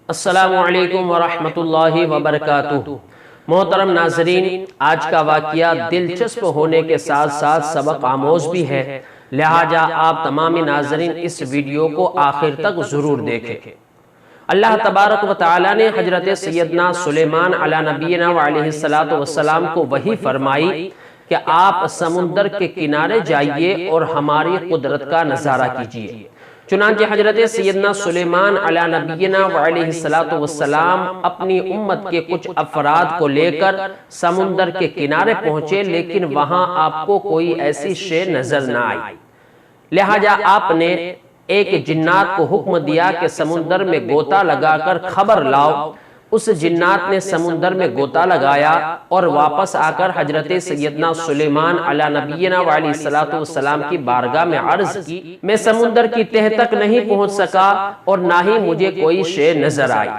السلام علیکم ورحمۃ اللہ وبرکاتہ۔ محترم ناظرین، آج کا واقعہ دلچسپ ہونے کے ساتھ ساتھ سبق آموز بھی ہے، لہٰذا آپ تمام ناظرین اس ویڈیو کو آخر تک ضرور دیکھیں۔ اللہ تبارک و تعالی نے حضرت سیدنا سلیمان علیہ نبینا علیہ السلام کو وحی فرمائی کہ آپ سمندر کے کنارے جائیے اور ہماری قدرت کا نظارہ کیجیے۔ چنانچہ حضرت سیدنا سلیمان علیہ نبینا علیہ السلام اپنی امت کے کچھ افراد کو لے کر سمندر کے کنارے پہنچے، لیکن وہاں آپ کو کوئی ایسی شے نظر نہ آئی۔ لہٰذا آپ نے ایک جنات کو حکم دیا کہ سمندر میں غوطہ لگا کر خبر لاؤ۔ اس جنات نے سمندر میں غوطہ لگایا اور واپس آ کر حضرت سیدنا سلیمان علیہ نبینا علیہ السلام کی بارگاہ میں عرض کی، میں سمندر کی تہ تک نہیں پہنچ سکا اور نہ ہی مجھے کوئی شے نظر آئی۔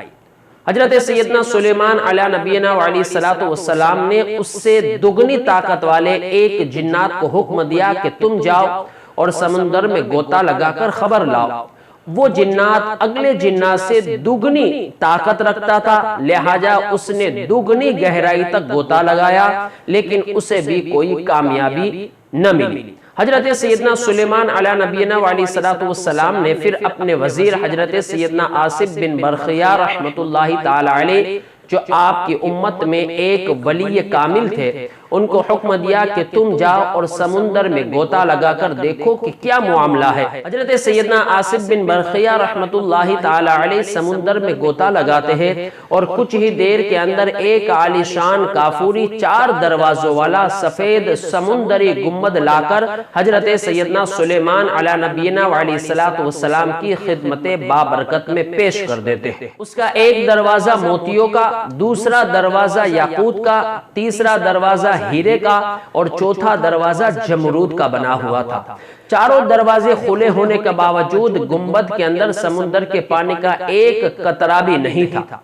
حضرت سیدنا سلیمان علیہ نبینا علیہ السلام نے اس سے دگنی طاقت والے ایک جنات کو حکم دیا کہ تم جاؤ اور سمندر میں غوطہ لگا کر خبر لاؤ۔ وہ جنات اگلے جنات سے دگنی طاقت رکھتا تھا، لہٰذا اس نے دگنی گہرائی تک غوطہ لگایا، لیکن اسے بھی کوئی کامیابی نہ ملی۔ حضرت سیدنا سلیمان علیہ نبینا علیہ السلام نے پھر اپنے وزیر حضرت سیدنا آصف بن برخیا رحمت اللہ تعالی علیہ، جو آپ کی امت میں ایک ولی کامل تھے، ان کو حکم دیا کہ تم جاؤ اور سمندر میں غوطہ لگا کر دیکھو کہ کیا معاملہ ہے۔ حضرت سیدنا آصف بن برخیا رحمت اللہ تعالی علیہ سمندر میں غوطہ لگاتے ہیں اور کچھ ہی دیر کے اندر ایک عالیشان کافوری 4 دروازوں والا سفید سمندری گنبد لا کر حضرت سیدنا سلیمان علیہ نبینا علیہ السلام کی خدمت بابرکت میں پیش کر دیتے ہیں۔ اس کا ایک دروازہ موتیوں کا، دوسرا دروازہ یاقوت کا، تیسرا دروازہ ہیرے کا اور چوتھا دروازہ جمرود کا بنا ہوا تھا۔ چاروں دروازے کھلے ہونے کے باوجود گنبد کے اندر سمندر کے پانی کا ایک قطرہ بھی نہیں تھا۔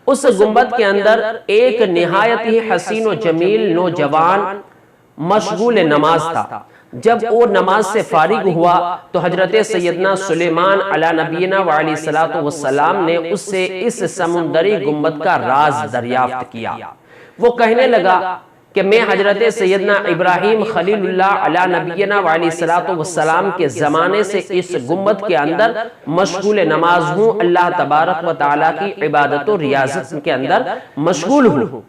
اس گنبد کے اندر ایک نہایت ہی حسین و جمیل نوجوان مشغول نماز تھا۔ جب وہ نماز سے فارغ ہوا تو حضرت سیدنا سلیمان علیہ نبینا علیہ السلام نے اس سے اس سمندری گنبد کا راز دریافت کیا۔ وہ کہنے لگا کہ میں حضرت سیدنا ابراہیم خلیل اللہ علیہ نبینا علیہ السلام کے زمانے سے اس گنبد کے اندر مشغول نماز ہوں، اللہ تبارک و تعالیٰ کی عبادت و ریاضت کے اندر مشغول ہوں۔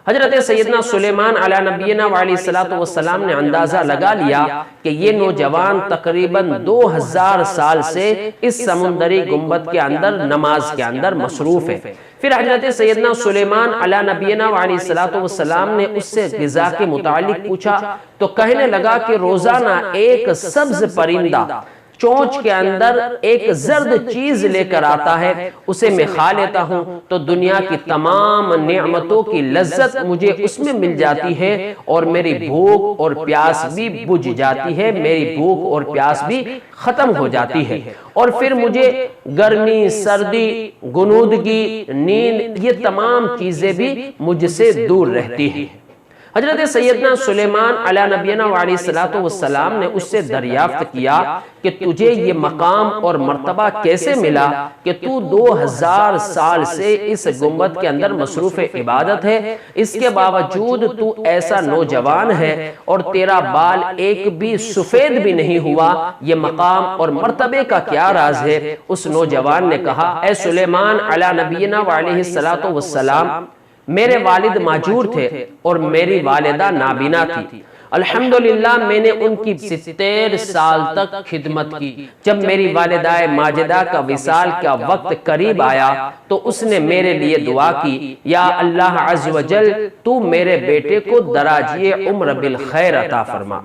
حضرت سیدنا سلیمان علیہ نبینا علیہ السلام نے اندازہ لگا لیا کہ یہ نوجوان تقریباً 2000 سال سے اس سمندری گنبد کے اندر نماز کے اندر مصروف ہے۔ پھر حضرت سیدنا سلیمان علیہ نبینا علیہ السلام نے اس سے غذا کے متعلق پوچھا تو کہنے لگا کہ روزانہ ایک سبز پرندہ چونچ کے اندر ایک زرد چیز لے کر آتا ہے، اسے میں کھا لیتا ہوں تو دنیا کی تمام نعمتوں کی لذت مجھے اس میں مل جاتی ہے اور میری بھوک اور پیاس بھی بجھ جاتی ہے، میری بھوک اور پیاس بھی ختم ہو جاتی ہے، اور پھر مجھے گرمی، سردی، غنودگی، نیند، یہ تمام چیزیں بھی مجھ سے دور رہتی ہیں۔ حضرت سیدنا سلیمان علیہ نبینا علیہ السلام نے اس سے دریافت کیا کہ تجھے یہ مقام اور مرتبہ کیسے ملا کہ تو 2000 سال سے اس گنبد کے اندر مصروف عبادت ہے، اس کے باوجود تو ایسا نوجوان ہے اور تیرا بال ایک بھی سفید بھی نہیں ہوا، یہ مقام اور مرتبے کا کیا راز ہے؟ اس نوجوان نے کہا، اے سلیمان علیہ نبینا علیہ السلام، میرے والد ماجور تھے اور میری والدہ نابینا تھی۔ الحمدللہ میں نے ان کی 70 سال تک خدمت کی۔ جب میری والدہ ماجدہ کا وصال کا وقت قریب آیا تو اس نے میرے لیے دعا کی، یا اللہ عز و جل تو میرے بیٹے کو دراجی عمر بالخیر عطا فرما۔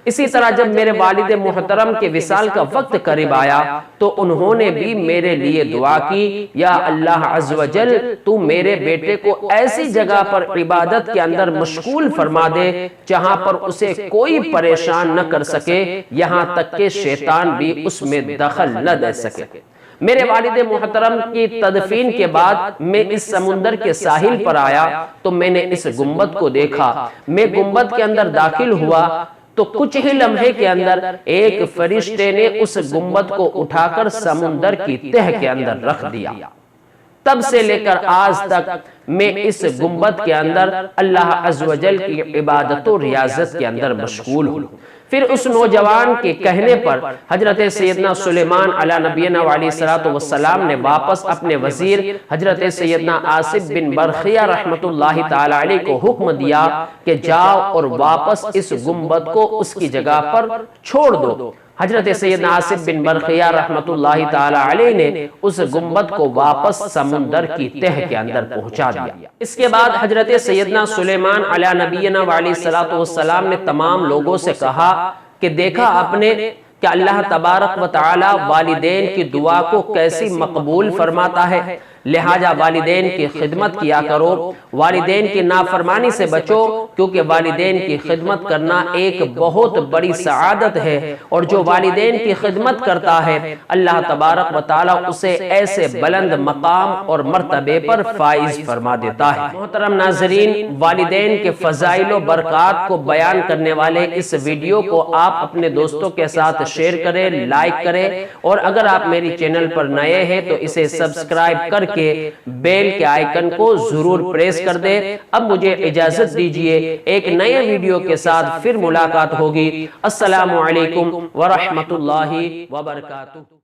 اسی طرح جب میرے والد محترم کے وصال کا وقت قریب آیا تو انہوں نے بھی میرے لیے دعا کی، یا اللہ عز و جل تو میرے بیٹے کو ایسی جگہ پر عبادت کے اندر مشغول فرما دے جہاں پر اسے کوئی پریشان نہ کر سکے، یہاں تک کہ شیطان بھی اس میں دخل نہ دے سکے۔ میرے والد محترم کی تدفین کے بعد میں اس سمندر کے ساحل پر آیا تو میں نے اس گنبد کو دیکھا۔ میں گنبد کے اندر داخل ہوا تو کچھ ہی لمحے کے اندر ایک فرشتے نے اس گنبد کو اٹھا کر سمندر کی تہ کے اندر رکھ دیا۔ تب سے لے کر آج تک میں اس گنبد کے اندر اللہ عز و جل کی عبادت و ریاضت کے اندر مشغول ہوں۔ پھر اس نوجوان کے کہنے پر حضرت سیدنا سلیمان علیہ نبینا علیہ السلام نے واپس اپنے وزیر حضرت سیدنا آصف بن برخیہ رحمت اللہ تعالی علیہ کو حکم دیا کہ جاؤ اور واپس اس گنبد کو اس کی جگہ پر چھوڑ دو۔ حضرت سیدنا آصف بن برخیہ رحمت اللہ تعالی علیہ نے اس گنبد کو واپس سمندر کی تہ کے اندر پہنچا دیا۔ اس کے بعد حضرت سیدنا سلیمان علیہ نبینا علیہ السلام نے تمام لوگوں سے کہا کہ دیکھا آپ نے کہ اللہ تبارک و تعالی والدین کی دعا کو کیسی مقبول فرماتا ہے، لہٰذا والدین کی خدمت کیا کرو، والدین کی نافرمانی سے بچو، کیونکہ والدین کی خدمت کرنا ایک بہت بڑی سعادت ہے، اور جو والدین کی خدمت کرتا ہے اللہ تبارک و تعالی اسے ایسے بلند مقام اور مرتبے پر فائز فرما دیتا ہے۔ محترم ناظرین، والدین کے فضائل و برکات کو بیان کرنے والے اس ویڈیو کو آپ اپنے دوستوں کے ساتھ شیئر کریں، لائک کریں، اور اگر آپ میری چینل پر نئے ہیں تو اسے سبسکرائب کر کے بیل کے آئیکن کو ضرور پریس کر دیں۔ اب مجھے اجازت دیجئے، ایک نئے ویڈیو کے ساتھ پھر ملاقات ہوگی۔ السلام علیکم ورحمۃ اللہ وبرکاتہ۔